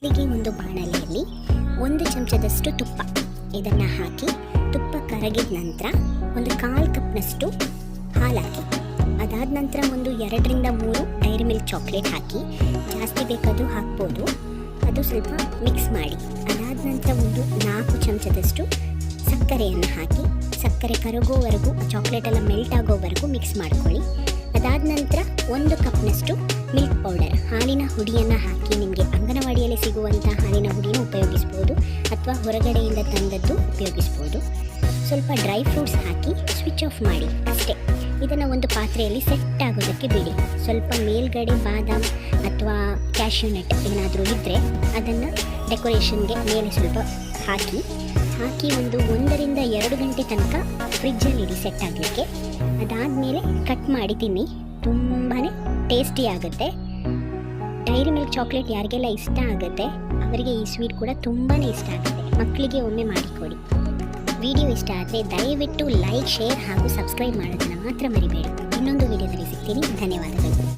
ಮೊದಲಿಗೆ ಒಂದು ಬಾಣಲೆಯಲ್ಲಿ 1 ಚಮಚದಷ್ಟು ತುಪ್ಪ ಇದನ್ನು ಹಾಕಿ, ತುಪ್ಪ ಕರಗಿದ ನಂತರ ಒಂದು 1/4 ಕಪ್ನಷ್ಟು ಹಾಲು ಹಾಕಿ, ಅದಾದ ನಂತರ ಒಂದು 2 ರಿಂದ 3 ಡೈರಿ ಮಿಲ್ಕ್ ಚಾಕ್ಲೇಟ್ ಹಾಕಿ, ಜಾಸ್ತಿ ಬೇಕಾದರೂ ಹಾಕ್ಬೋದು. ಅದು ಸ್ವಲ್ಪ ಮಿಕ್ಸ್ ಮಾಡಿ, ಅದಾದ ನಂತರ ಒಂದು 4 ಚಮಚದಷ್ಟು ಸಕ್ಕರೆಯನ್ನು ಹಾಕಿ, ಸಕ್ಕರೆ ಕರಗೋವರೆಗೂ, ಚಾಕ್ಲೇಟೆಲ್ಲ ಮೆಲ್ಟ್ ಆಗೋವರೆಗೂ ಮಿಕ್ಸ್ ಮಾಡ್ಕೊಳ್ಳಿ. ಅದಾದ ನಂತರ 1 ಕಪ್ನಷ್ಟು ಮಿಲ್ಕ್ ಪೌಡರ್, ಹಾಲಿನ ಹುಡಿಯನ್ನು ಹಾಕಿ. ನಿಮಗೆ ಅಂಗನವಾಡಿಯಲ್ಲಿ ಸಿಗುವಂಥ ಹಾಲಿನ ಹುಡಿನ ಉಪಯೋಗಿಸ್ಬೋದು ಅಥವಾ ಹೊರಗಡೆಯಿಂದ ತಂದದ್ದು ಉಪಯೋಗಿಸ್ಬೋದು. ಸ್ವಲ್ಪ ಡ್ರೈ ಫ್ರೂಟ್ಸ್ ಹಾಕಿ ಸ್ವಿಚ್ ಆಫ್ ಮಾಡಿ ಅಷ್ಟೇ. ಇದನ್ನು ಒಂದು ಪಾತ್ರೆಯಲ್ಲಿ ಸೆಟ್ ಆಗೋದಕ್ಕೆ ಬಿಡಿ. ಸ್ವಲ್ಪ ಮೇಲ್ಗಡೆ ಬಾದಾಮ್ ಅಥವಾ ಕ್ಯಾಶ್ಯೂ ನಟ್ ಏನಾದರೂ ಇದ್ದರೆ ಅದನ್ನು ಡೆಕೋರೇಷನ್ಗೆ ಮೇಲೆ ಸ್ವಲ್ಪ ಹಾಕಿ ಒಂದು 1 ರಿಂದ 2 ಗಂಟೆ ತನಕ ಫ್ರಿಜ್ಜಲ್ಲಿ ಇಡಿ ಸೆಟ್ ಆಗಲಿಕ್ಕೆ. ಅದಾದಮೇಲೆ ಕಟ್ ಮಾಡಿ ತಿನ್ನಿ, ತುಂಬಾ ಟೇಸ್ಟಿ ಆಗುತ್ತೆ. ಡೈರಿ ಮಿಲ್ಕ್ ಚಾಕ್ಲೇಟ್ ಯಾರಿಗೆಲ್ಲ ಇಷ್ಟ ಆಗುತ್ತೆ ಅವರಿಗೆ ಈ ಸ್ವೀಟ್ ಕೂಡ ತುಂಬಾ ಇಷ್ಟ ಆಗುತ್ತೆ. ಮಕ್ಕಳಿಗೆ ಒಮ್ಮೆ ಮಾಡಿಕೊಡಿ. ವಿಡಿಯೋ ಇಷ್ಟ ಆದರೆ ದಯವಿಟ್ಟು ಲೈಕ್, ಶೇರ್ ಹಾಗೂ ಸಬ್ಸ್ಕ್ರೈಬ್ ಮಾಡೋದನ್ನು ಮಾತ್ರ ಮರಿಬೇಡಿ. ಇನ್ನೊಂದು ವಿಡಿಯೋದಲ್ಲಿ ಸಿಗ್ತೀನಿ. ಧನ್ಯವಾದಗಳು.